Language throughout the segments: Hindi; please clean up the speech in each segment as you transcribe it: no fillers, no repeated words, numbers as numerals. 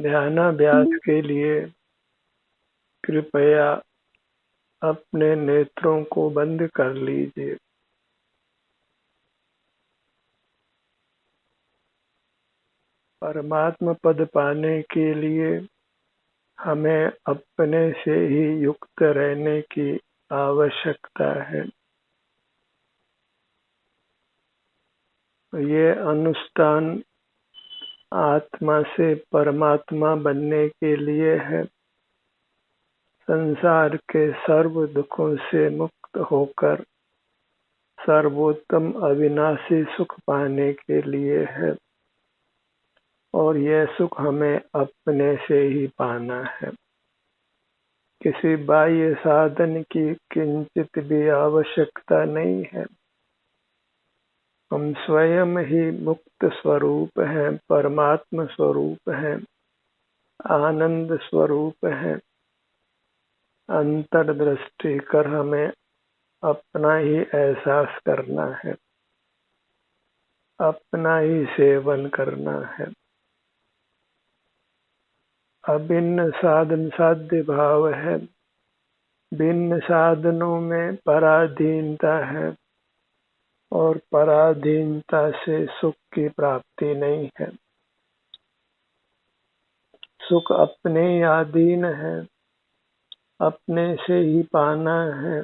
ध्यानाभ्यास के लिए कृपया अपने नेत्रों को बंद कर लीजिए। परमात्म पद पाने के लिए हमें अपने से ही युक्त रहने की आवश्यकता है। ये अनुष्ठान आत्मा से परमात्मा बनने के लिए है। संसार के सर्व दुखों से मुक्त होकर सर्वोत्तम अविनाशी सुख पाने के लिए है और यह सुख हमें अपने से ही पाना है। किसी बाह्य साधन की किंचित भी आवश्यकता नहीं है। हम स्वयं ही मुक्त स्वरूप हैं, परमात्म स्वरूप हैं, आनंद स्वरूप हैं। अंतर्दृष्टि कर हमें अपना ही एहसास करना है, अपना ही सेवन करना है। अभिन्न साधन साध्य भाव है। भिन्न साधनों में पराधीनता है और पराधीनता से सुख की प्राप्ति नहीं है। सुख अपने अधीन है, अपने से ही पाना है।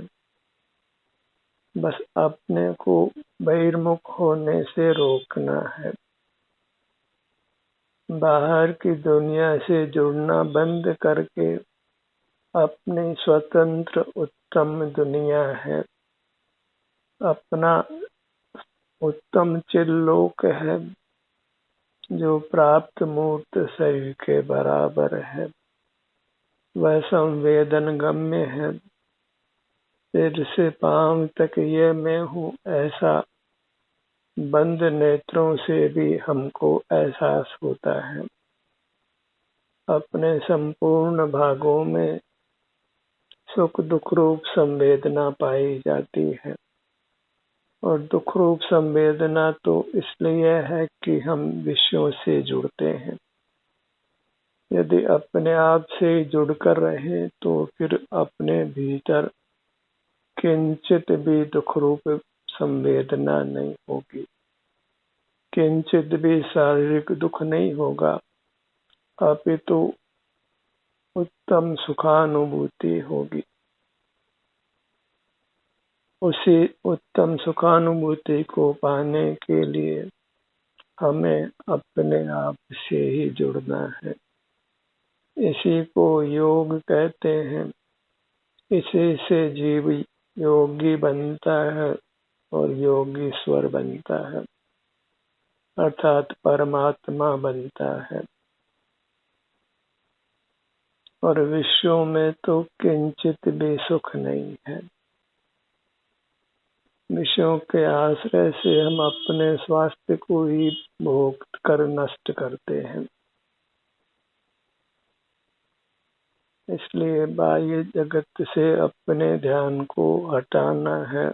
बस अपने को बहिर्मुख होने से रोकना है। बाहर की दुनिया से जुड़ना बंद करके अपनी स्वतंत्र उत्तम दुनिया है, अपना उत्तम चिल्लोक है जो प्राप्त मूर्त शरीर के बराबर है। वह संवेदन गम्य है। सिर से पांव तक ये मैं हूँ ऐसा बंद नेत्रों से भी हमको एहसास होता है। अपने संपूर्ण भागों में सुख दुख रूप संवेदना पाई जाती है और दुख रूप संवेदना तो इसलिए है कि हम विषयों से जुड़ते हैं। यदि अपने आप से जुड़कर रहे तो फिर अपने भीतर किंचित भी दुख रूप संवेदना नहीं होगी, किंचित भी शारीरिक दुख नहीं होगा, अपितु उत्तम सुखानुभूति होगी। उसी उत्तम सुखानुभूति को पाने के लिए हमें अपने आप से ही जुड़ना है। इसी को योग कहते हैं। इसी से जीव योगी बनता है और योगीश्वर बनता है, अर्थात परमात्मा बनता है। और विश्व में तो किंचित भी सुख नहीं है। विषयों के आश्रय से हम अपने स्वास्थ्य को ही भोग कर नष्ट करते हैं। इसलिए बाह्य जगत से अपने ध्यान को हटाना है।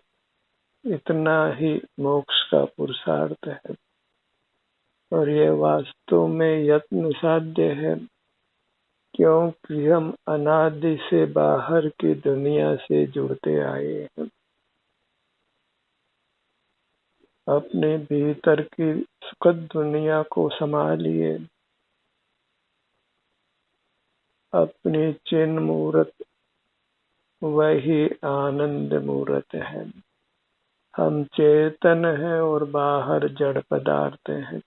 इतना ही मोक्ष का पुरुषार्थ है और यह वास्तव में यत्न साध्य है, क्योंकि हम अनादि से बाहर की दुनिया से जुड़ते आए हैं। अपने भीतर की सुखद दुनिया को संभालिए। अपनी चिन्ह मूर्त वही आनंद मूर्त है। हम चेतन हैं और बाहर जड़ पदार्थ हैं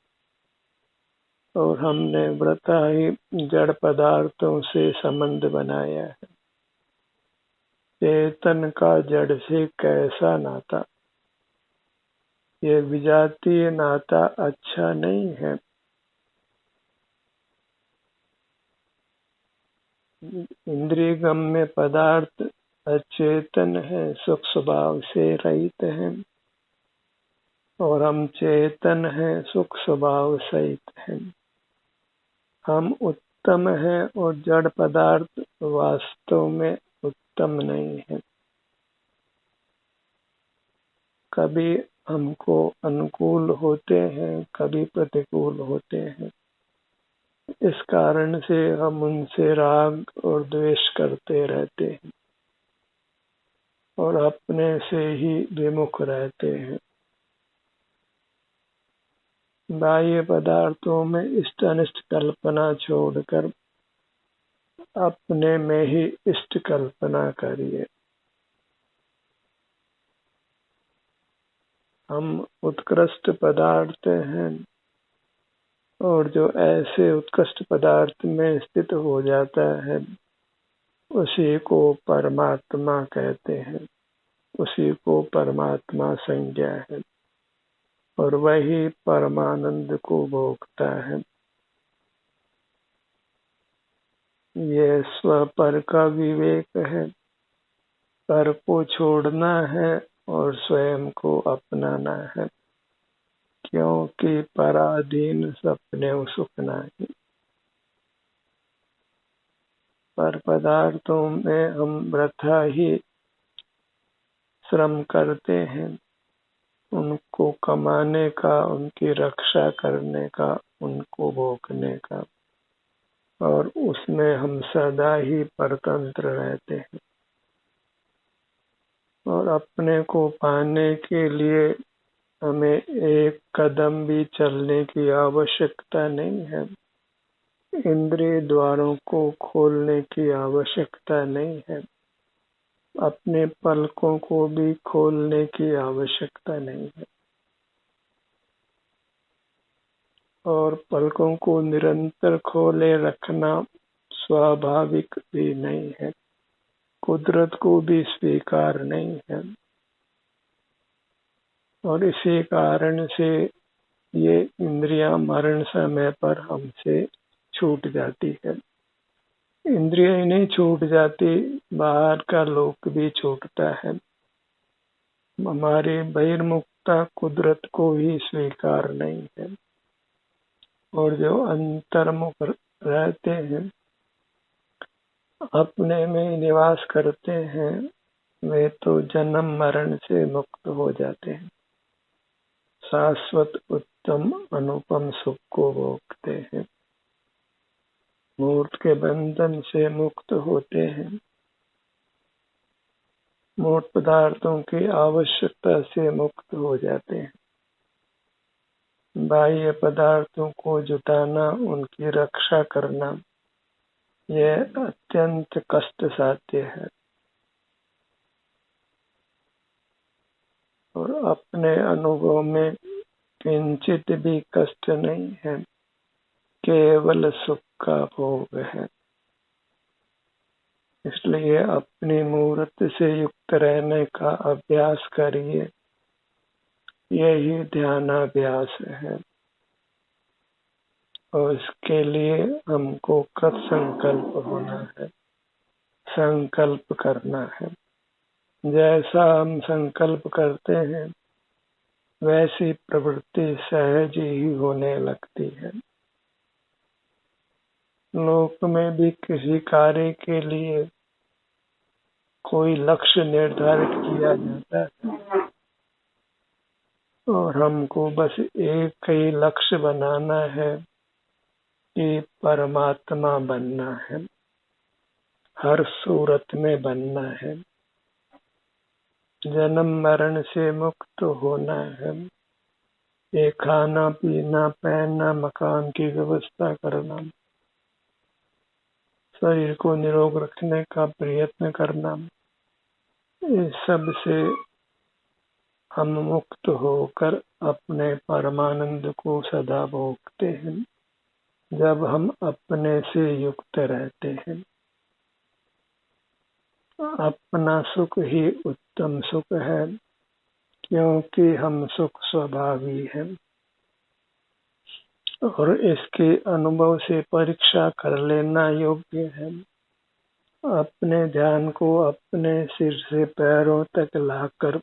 और हमने व्रता ही जड़ पदार्थों से संबंध बनाया है। चेतन का जड़ से कैसा नाता? ये विजातीय नाता अच्छा नहीं है। इंद्रिय गम्य पदार्थ अचेतन है, सुख स्वभाव से रहित हैं और हम चेतन हैं, सुख स्वभाव सहित हैं। हम उत्तम हैं और जड़ पदार्थ वास्तव में उत्तम नहीं है। कभी हमको अनुकूल होते हैं, कभी प्रतिकूल होते हैं। इस कारण से हम उनसे राग और द्वेष करते रहते हैं और अपने से ही विमुख रहते हैं। बाह्य पदार्थों में इष्ट अनिष्ट कल्पना छोड़कर अपने में ही इष्ट कल्पना करिए। हम उत्कृष्ट पदार्थ हैं और जो ऐसे उत्कृष्ट पदार्थ में स्थित हो जाता है उसी को परमात्मा कहते हैं, उसी को परमात्मा संज्ञा है और वही परमानंद को भोगता है। ये स्वपर का विवेक है, पर को छोड़ना है और स्वयं को अपनाना है, क्योंकि पराधीन सपने सुख नहीं। पर पदार्थों में हम वृथा ही श्रम करते हैं, उनको कमाने का, उनकी रक्षा करने का, उनको भोगने का, और उसमें हम सदा ही परतंत्र रहते हैं। और अपने को पाने के लिए हमें एक कदम भी चलने की आवश्यकता नहीं है, इंद्रिय द्वारों को खोलने की आवश्यकता नहीं है, अपने पलकों को भी खोलने की आवश्यकता नहीं है और पलकों को निरंतर खोले रखना स्वाभाविक भी नहीं है, कुदरत को भी स्वीकार नहीं है। और इसी कारण से ये इंद्रियां मरण समय पर हमसे छूट जाती है। इंद्रियां ही नहीं छूट जाती, बाहर का लोक भी छूटता है। हमारी बहिर्मुखता कुदरत को ही स्वीकार नहीं है और जो अंतर्मुख रहते हैं, अपने में निवास करते हैं, वे तो जन्म मरण से मुक्त हो जाते हैं, शाश्वत उत्तम अनुपम सुख को भोगते हैं, मूर्त के बंधन से मुक्त होते हैं, मूर्त पदार्थों की आवश्यकता से मुक्त हो जाते हैं। बाह्य पदार्थों को जुटाना, उनकी रक्षा करना, यह अत्यंत कष्ट साध्य है और अपने अनुभव में किंचित भी कष्ट नहीं है, केवल सुख का भोग है। इसलिए अपनी मूर्त से युक्त रहने का अभ्यास करिए, यही ध्यानाभ्यास है और इसके लिए हमको कृत संकल्प होना है, संकल्प करना है। जैसा हम संकल्प करते हैं वैसी प्रवृत्ति सहज ही होने लगती है। लोक में भी किसी कार्य के लिए कोई लक्ष्य निर्धारित किया जाता है और हमको बस एक ही लक्ष्य बनाना है कि परमात्मा बनना है, हर सूरत में बनना है, जन्म मरण से मुक्त होना है, ये खाना पीना पहनना मकान की व्यवस्था करना, शरीर को निरोग रखने का प्रयत्न करना, इस सब से हम मुक्त होकर अपने परमानंद को सदा भोगते हैं जब हम अपने से युक्त रहते हैं। अपना सुख ही उत्तम सुख है, क्योंकि हम सुख स्वभावी हैं और इसके अनुभव से परीक्षा कर लेना योग्य है। अपने ध्यान को अपने सिर से पैरों तक लाकर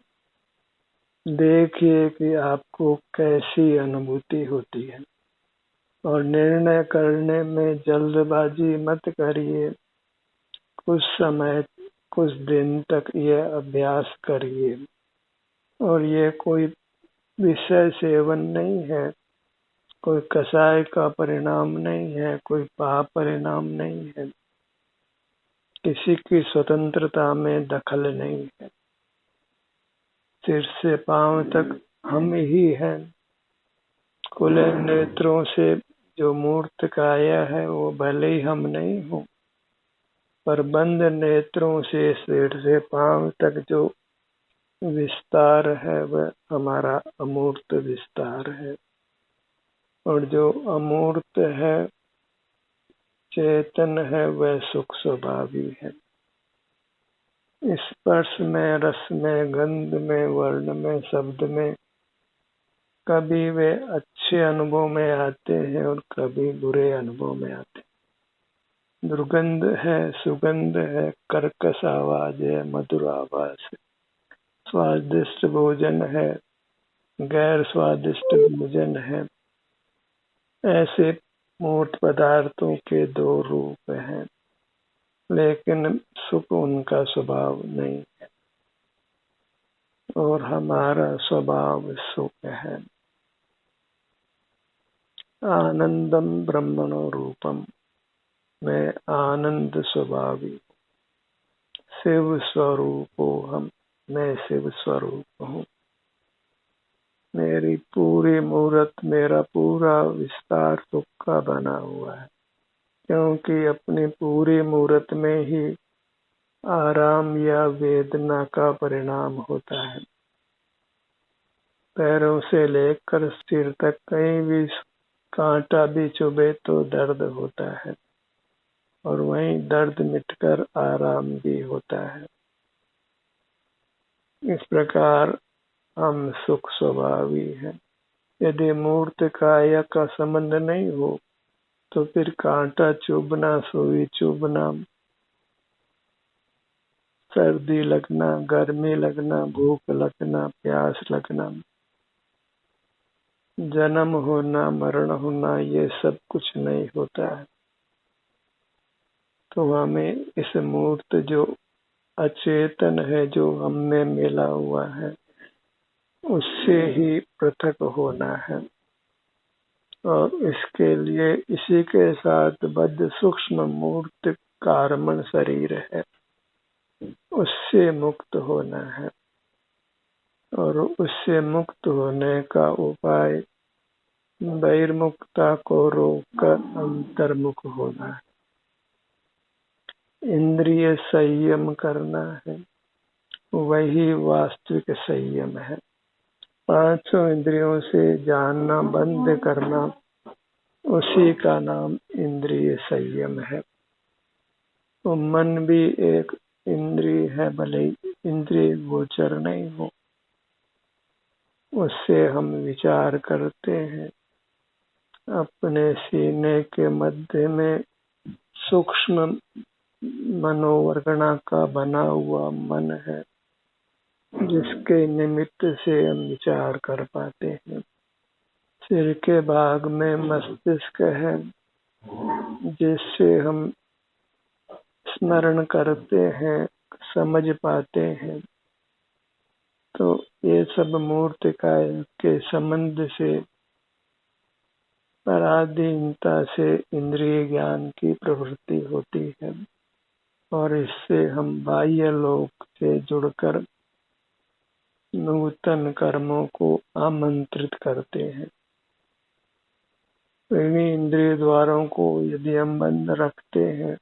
देखिए कि आपको कैसी अनुभूति होती है और निर्णय करने में जल्दबाजी मत करिए। कुछ समय, कुछ दिन तक यह अभ्यास करिए और ये कोई विषय सेवन नहीं है, कोई कसाय का परिणाम नहीं है, कोई पाप परिणाम नहीं है, किसी की स्वतंत्रता में दखल नहीं है। सिर से पांव तक हम ही हैं। खुले नेत्रों से जो मूर्त काया है वो भले ही हम नहीं हो, पर बंद नेत्रों से सिर से पांव तक जो विस्तार है वह हमारा अमूर्त विस्तार है। और जो अमूर्त है, चेतन है, वह सुख स्वभावी है। स्पर्श में, रस में, गंध में, वर्ण में, शब्द में कभी वे अच्छे अनुभव में आते हैं और कभी बुरे अनुभव में आते हैं। दुर्गंध है, सुगंध है, कर्कश आवाज है, मधुर आवाज है, स्वादिष्ट भोजन है, गैर स्वादिष्ट भोजन है। ऐसे मूर्त पदार्थों के दो रूप हैं, लेकिन सुख उनका स्वभाव नहीं है और हमारा स्वभाव सुख है। आनंदम ब्रह्मणो रूपम, मैं आनंद स्वभावी, शिव स्वरूपो हम, मैं शिव स्वरूप हूँ। मेरी पूरी मूर्त, मेरा पूरा विस्तार सुख का बना हुआ है, क्योंकि अपनी पूरी मूर्त में ही आराम या वेदना का परिणाम होता है। पैरों से लेकर सिर तक कहीं भी कांटा भी चुभे तो दर्द होता है, और वहीं दर्द मिटकर आराम भी होता है। इस प्रकार हम सुख स्वभावी हैं। यदि मूर्त काया का संबंध नहीं हो तो फिर कांटा चुभना, सुई चुभना, सर्दी लगना, गर्मी लगना, भूख लगना, प्यास लगना, जन्म होना, मरण होना, ये सब कुछ नहीं होता है। तो हमें इस मूर्त जो अचेतन है, जो हमें मिला हुआ है, उससे ही पृथक होना है। और इसके लिए इसी के साथ बद्ध सूक्ष्म मूर्त कारमण शरीर है, उससे मुक्त होना है। और उससे मुक्त होने का उपाय बहिर्मुखता को रोककर अंतर्मुख होना है, इंद्रिय संयम करना है, वही वास्तविक संयम है। पांचों इंद्रियों से जानना बंद करना, उसी का नाम इंद्रिय संयम है। तो मन भी एक इंद्रिय है, भले इंद्रिय गोचर नहीं हो, उससे हम विचार करते हैं। अपने सीने के मध्य में सूक्ष्म मनोवर्गणा का बना हुआ मन है, जिसके निमित्त से हम विचार कर पाते हैं। सिर के भाग में मस्तिष्क है, जिससे हम स्मरण करते हैं, समझ पाते हैं। तो ये सब मूर्त काय के संबंध से, पराधीनता से इंद्रिय ज्ञान की प्रवृत्ति होती है, और इससे हम बाह्य लोक से जुड़कर नूतन कर्मों को आमंत्रित करते हैं। इन्हीं इंद्रिय द्वारों को यदि हम बंद रखते हैं,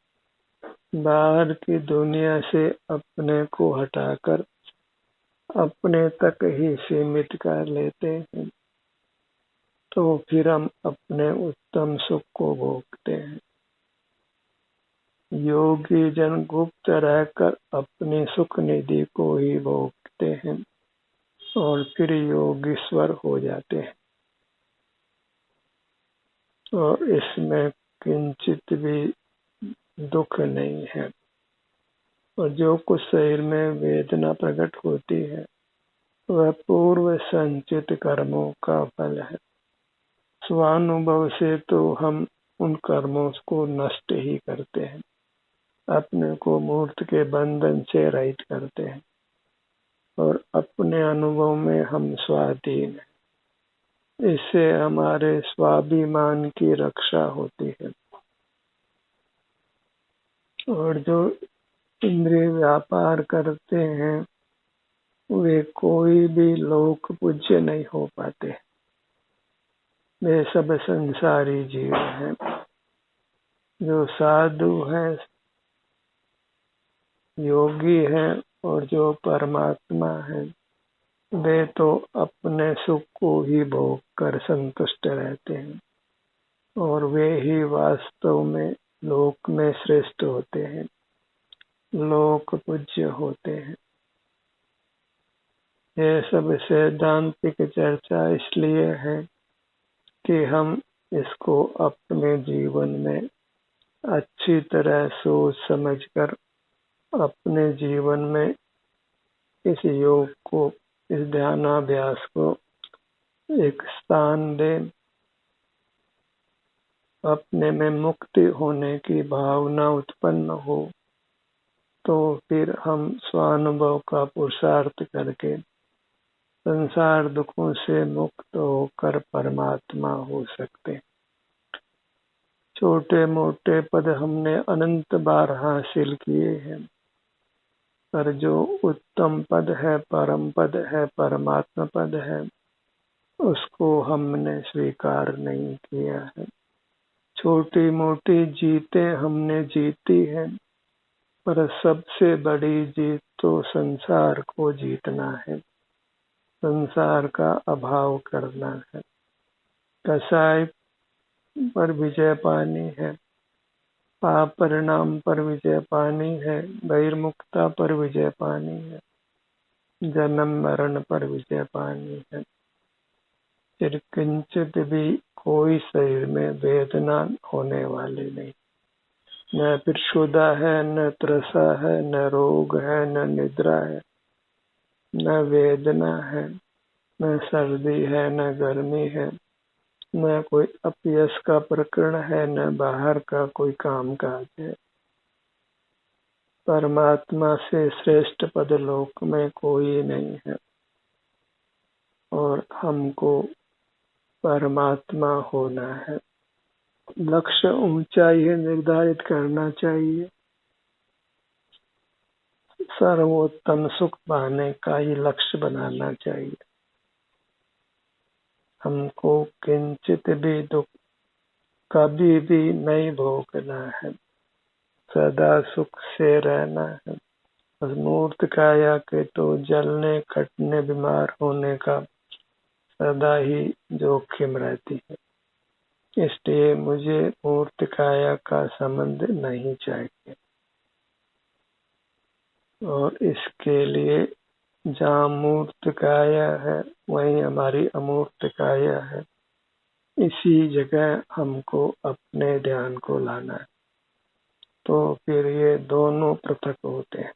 बाहर की दुनिया से अपने को हटाकर अपने तक ही सीमित कर लेते हैं, तो फिर हम अपने उत्तम सुख को भोगते हैं। योगी जन गुप्त रहकर अपनी सुख निधि को ही भोगते हैं और फिर योगीश्वर हो जाते हैं, और इसमें किंचित भी दुख नहीं है। और जो कुछ शरीर में वेदना प्रकट होती है, वह पूर्व संचित कर्मों का फल है। स्वानुभव से तो हम उन कर्मों को नष्ट ही करते हैं, अपने को मूर्त के बंधन से रहित करते हैं, और अपने अनुभव में हम स्वाधीन हैं। इससे हमारे स्वाभिमान की रक्षा होती है। और जो इंद्रिय व्यापार करते हैं वे कोई भी लोक पूज्य नहीं हो पाते। वे सब संसारी जीव हैं। जो साधु हैं, योगी हैं और जो परमात्मा हैं, वे तो अपने सुख को ही भोग कर संतुष्ट रहते हैं और वे ही वास्तव में लोक में श्रेष्ठ होते हैं, लोक पूज्य होते हैं। यह सब सैद्धांतिक चर्चा इसलिए है कि हम इसको अपने जीवन में अच्छी तरह सोच समझकर अपने जीवन में इस योग को, इस ध्यानाभ्यास को एक स्थान दें। अपने में मुक्ति होने की भावना उत्पन्न हो तो फिर हम स्वानुभव का पुरुषार्थ करके संसार दुखों से मुक्त होकर परमात्मा हो सकते हैं। छोटे मोटे पद हमने अनंत बार हासिल किए हैं, पर जो उत्तम पद है, परम पद है, परमात्मा पद है, उसको हमने स्वीकार नहीं किया है। छोटी मोटी जीतें हमने जीती है, पर सबसे बड़ी जीत तो संसार को जीतना है, संसार का अभाव करना है। कसाई पर विजय पानी है, पाप परिणाम पर विजय पानी है, बहिर्मुखता पर विजय पानी है, जन्म मरण पर विजय पानी है। फिर किंचित भी कोई शरीर में वेदना होने वाली नहीं। न फिर क्षुधा है, न त्रसा है, न रोग है, न निद्रा है, न वेदना है, न सर्दी है, न गर्मी है, न कोई अपयश का प्रकरण है, न बाहर का कोई काम काज है। परमात्मा से श्रेष्ठ पद लोक में कोई नहीं है और हमको परमात्मा होना है। लक्ष्य ऊंचाई निर्धारित करना चाहिए। सर्वोत्तम सुख पाने का ही लक्ष्य बनाना चाहिए। हमको किंचित भी दुख कभी भी नहीं भोगना है, सदा सुख से रहना है। बस मूर्त काया के तो जलने कटने बीमार होने का सदा ही जोखिम रहती है। इसलिए मुझे मूर्त काया का संबंध नहीं चाहिए और इसके लिए जहाँ मूर्त काया है वहीं हमारी अमूर्त काया है। इसी जगह हमको अपने ध्यान को लाना है। तो फिर ये दोनों पृथक होते हैं।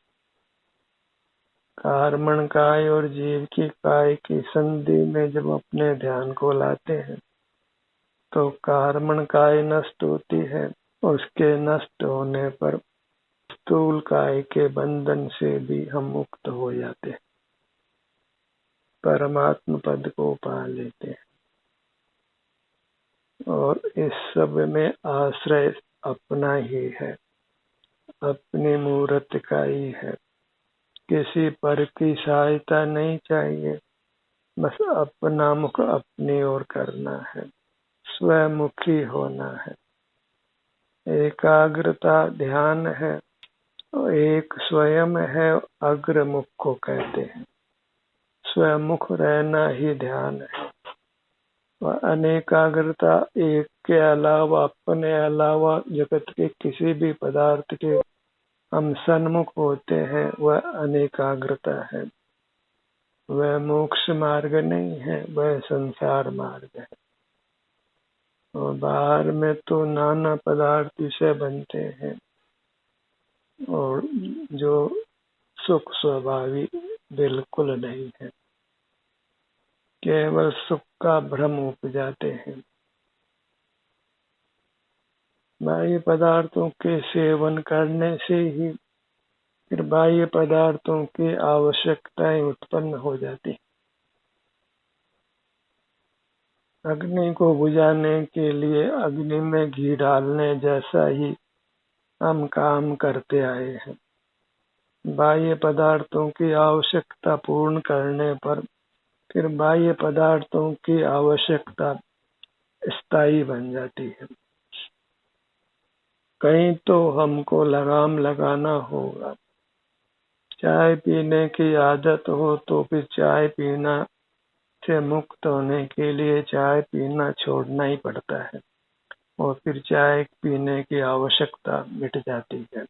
कर्मण काय और जीव की काय की संधि में जब अपने ध्यान को लाते हैं तो कर्मण काय नष्ट होती है। उसके नष्ट होने पर स्थूल काय के बंधन से भी हम मुक्त हो जाते हैं, परमात्म पद को पा लेते हैं। और इस सब में आश्रय अपना ही है, अपनी मूर्त का ही है। किसी पर की सहायता नहीं चाहिए, बस अपना मुख अपनी ओर करना है, स्वमुखी होना है। एकाग्रता ध्यान है और एक स्वयं है, अग्रमुख को कहते हैं। स्वमुख रहना ही ध्यान है। और अनेकाग्रता एक के अलावा, अपने अलावा जगत के किसी भी पदार्थ के हम सन्मुख होते हैं, वह अनेकाग्रता है। वह मोक्ष मार्ग नहीं है, वह संसार मार्ग है। और बाहर में तो नाना पदार्थ से बनते हैं और जो सुख स्वाभावी बिल्कुल नहीं है, केवल सुख का भ्रम उपजाते हैं। बाह्य पदार्थों के सेवन करने से ही फिर बाह्य पदार्थों की आवश्यकताएं उत्पन्न हो जाती। अग्नि को बुझाने के लिए अग्नि में घी डालने जैसा ही हम काम करते आए हैं। बाह्य पदार्थों की आवश्यकता पूर्ण करने पर फिर बाह्य पदार्थों की आवश्यकता स्थायी बन जाती है। कहीं तो हमको लगाम लगाना होगा। चाय पीने की आदत हो तो फिर चाय पीना से मुक्त होने के लिए चाय पीना छोड़ना ही पड़ता है और फिर चाय पीने की आवश्यकता मिट जाती है।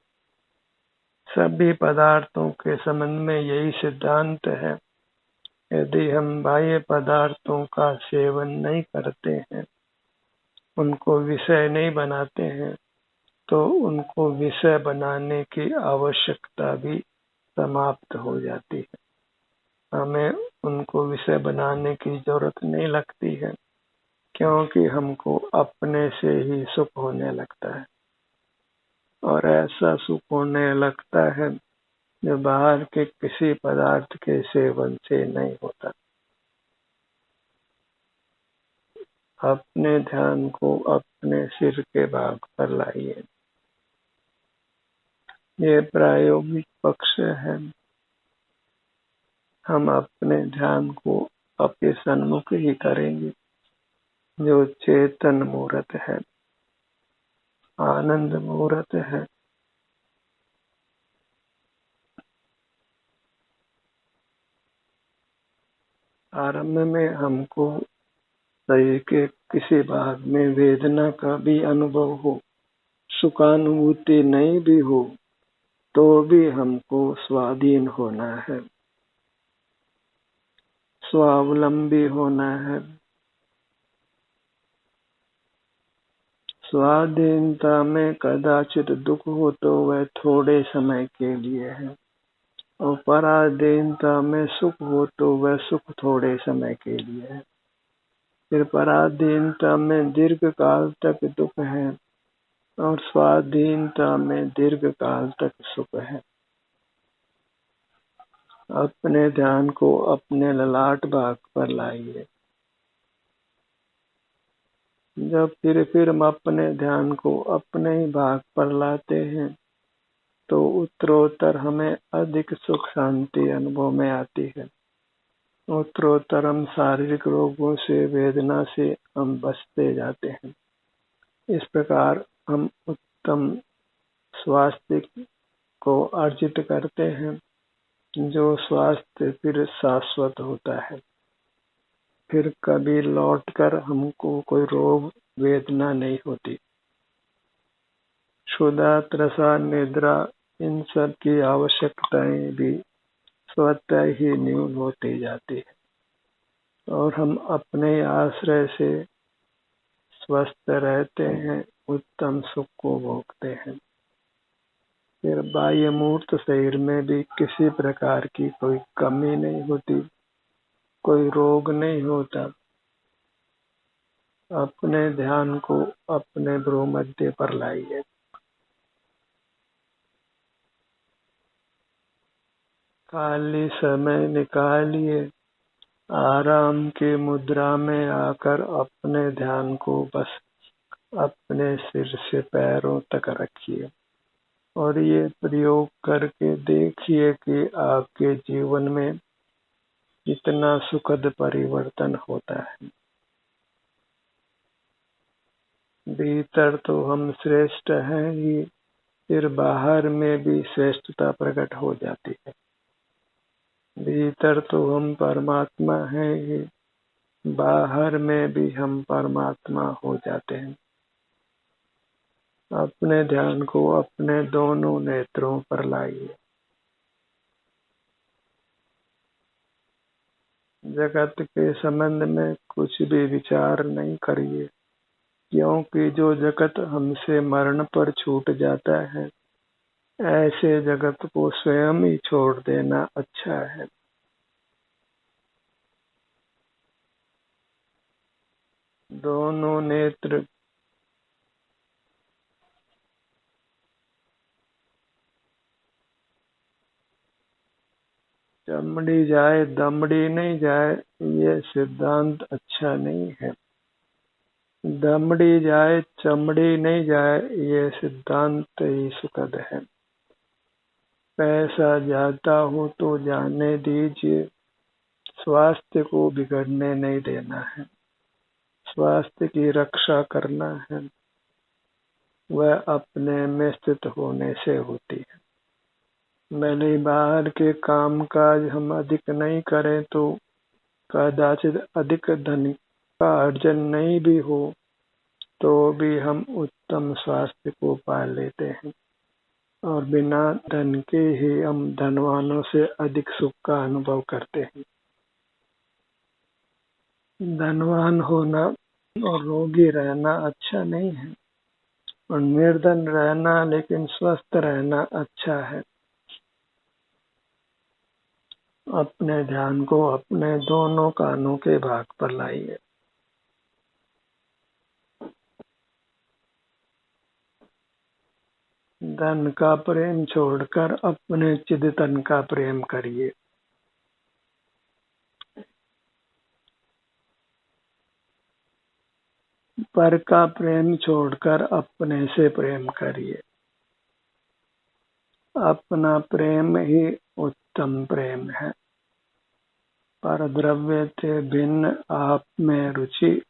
सभी पदार्थों के संबंध में यही सिद्धांत है। यदि हम बाह्य पदार्थों का सेवन नहीं करते हैं, उनको विषय नहीं बनाते हैं, तो उनको विषय बनाने की आवश्यकता भी समाप्त हो जाती है। हमें उनको विषय बनाने की जरूरत नहीं लगती है, क्योंकि हमको अपने से ही सुख होने लगता है और ऐसा सुख होने लगता है जो बाहर के किसी पदार्थ के सेवन से नहीं होता। अपने ध्यान को अपने सिर के भाग पर लाइए। ये प्रायोगिक पक्ष है। हम अपने ध्यान को अपने सन्मुख ही करेंगे, जो चेतन मूर्त है, आनंद मूर्त है। आरंभ में हमको शरीर के किसी भाग में वेदना का भी अनुभव हो, सुखानुभूति नहीं भी हो, तो भी हमको स्वाधीन होना है, स्वावलंबी होना है। स्वाधीनता में कदाचित दुख हो तो वह थोड़े समय के लिए है और पराधीनता में सुख हो तो वह सुख थोड़े समय के लिए है। फिर पराधीनता में दीर्घ काल तक दुख है और स्वाधीनता में दीर्घ काल तक सुख है। अपने ध्यान को अपने ललाट भाग पर लाइए। जब फिर हम अपने ध्यान को अपने ही भाग पर लाते हैं तो उत्तरोत्तर हमें अधिक सुख शांति अनुभव में आती है। उत्तरोत्तर हम शारीरिक रोगों से, वेदना से हम बचते जाते हैं। इस प्रकार हम उत्तम स्वास्थ्य को अर्जित करते हैं, जो स्वास्थ्य फिर शाश्वत होता है। फिर कभी लौटकर हमको कोई रोग वेदना नहीं होती। क्षुधा, तृषा, निद्रा, इन सब की आवश्यकताएं भी स्वतः ही न्यून होती जाती है और हम अपने आश्रय से स्वस्थ रहते हैं, उत्तम सुख को भोगते हैं। फिर बाह्य मूर्त शरीर में भी किसी प्रकार की कोई कमी नहीं होती, कोई रोग नहीं होता। अपने ध्यान को अपने भ्रूमध्य पर लाइए। खाली समय निकालिए, आराम की मुद्रा में आकर अपने ध्यान को बस अपने सिर से पैरों तक रखिए और ये प्रयोग करके देखिए कि आपके जीवन में कितना सुखद परिवर्तन होता है। भीतर तो हम श्रेष्ठ हैं ही, फिर बाहर में भी श्रेष्ठता प्रकट हो जाती है। भीतर तो हम परमात्मा हैं ही, बाहर में भी हम परमात्मा हो जाते हैं। अपने ध्यान को अपने दोनों नेत्रों पर लाइए। जगत के संबंध में कुछ भी विचार नहीं करिए, क्योंकि जो जगत हमसे मरण पर छूट जाता है, ऐसे जगत को स्वयं ही छोड़ देना अच्छा है। दोनों नेत्र चमड़ी जाए दमड़ी नहीं जाए, ये सिद्धांत अच्छा नहीं है। दमड़ी जाए चमड़ी नहीं जाए, ये सिद्धांत ही सुखद है। पैसा जाता हो तो जाने दीजिए, स्वास्थ्य को बिगड़ने नहीं देना है। स्वास्थ्य की रक्षा करना है, वह अपने में स्थित होने से होती है। भले बाहर के काम काज हम अधिक नहीं करें तो कदाचित अधिक धन का अर्जन नहीं भी हो, तो भी हम उत्तम स्वास्थ्य को पा लेते हैं और बिना धन के ही हम धनवानों से अधिक सुख का अनुभव करते हैं। धनवान होना और रोगी रहना अच्छा नहीं है, और निर्धन रहना लेकिन स्वस्थ रहना अच्छा है। अपने ध्यान को अपने दोनों कानों के भाग पर लाइए। धन का प्रेम छोड़कर अपने चिदतन का प्रेम करिए। पर का प्रेम छोड़कर अपने से प्रेम करिए। अपना प्रेम ही उत्तम प्रेम है। पर द्रव्य से भिन्न आप में रुचि,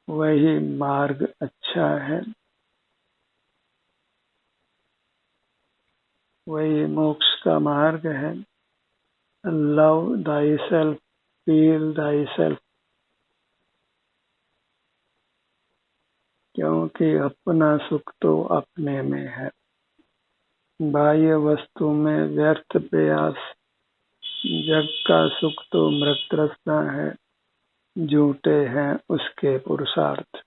वही मार्ग अच्छा है, वही मोक्ष का मार्ग है। Love thy self, feel thy self, क्योंकि अपना सुख तो अपने में है। बाह्य वस्तु में व्यर्थ प्रयास, जग का सुख तो मृत तृष्णा है, झूठे हैं उसके पुरुषार्थ।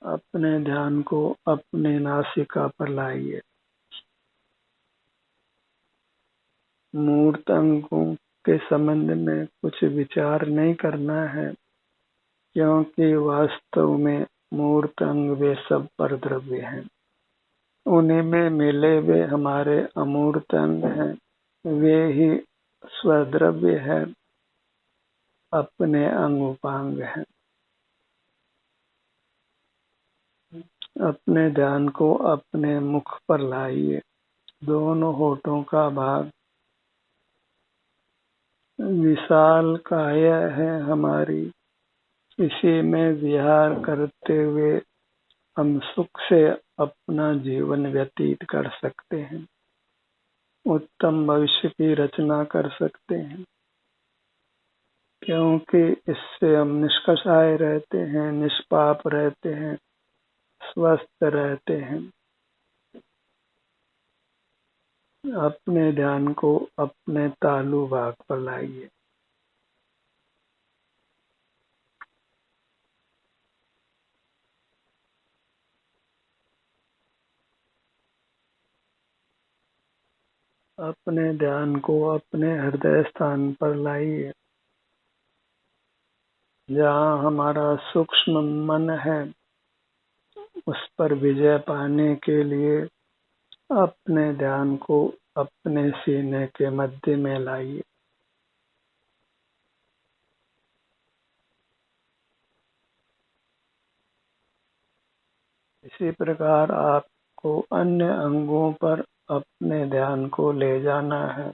अपने ध्यान को अपने नासिका पर लाइए। मूर्त अंगों के संबंध में कुछ विचार नहीं करना है, क्योंकि वास्तव में मूर्त अंग वे सब पर द्रव्य हैं। उन्हीं में मिले वे हमारे अमूर्त अंग हैं, वे ही स्वद्रव्य है, अपने अंग उपांग हैं। अपने ध्यान को अपने मुख पर लाइए। दोनों होठों का भाग विशाल काया है हमारी, इसी में विहार करते हुए हम सुख से अपना जीवन व्यतीत कर सकते हैं, उत्तम भविष्य की रचना कर सकते हैं, क्योंकि इससे हम निष्कषाय रहते हैं, निष्पाप रहते हैं, स्वस्थ रहते हैं। अपने ध्यान को अपने तालु भाग पर लाइए। अपने ध्यान को अपने हृदय स्थान पर लाइए, जहाँ हमारा सूक्ष्म मन है। उस पर विजय पाने के लिए अपने ध्यान को अपने सीने के मध्य में लाइए। इसी प्रकार आपको अन्य अंगों पर अपने ध्यान को ले जाना है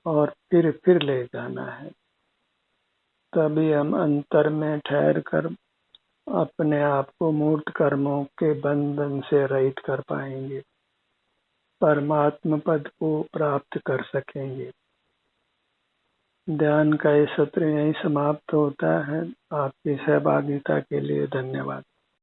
और फिर ले जाना है। तभी हम अंतर में ठहर कर अपने आप को मूर्त कर्मों के बंधन से रहित कर पाएंगे, परमात्म पद को प्राप्त कर सकेंगे। ध्यान का ये सत्र यहीं समाप्त होता है। आपकी सहभागिता के लिए धन्यवाद।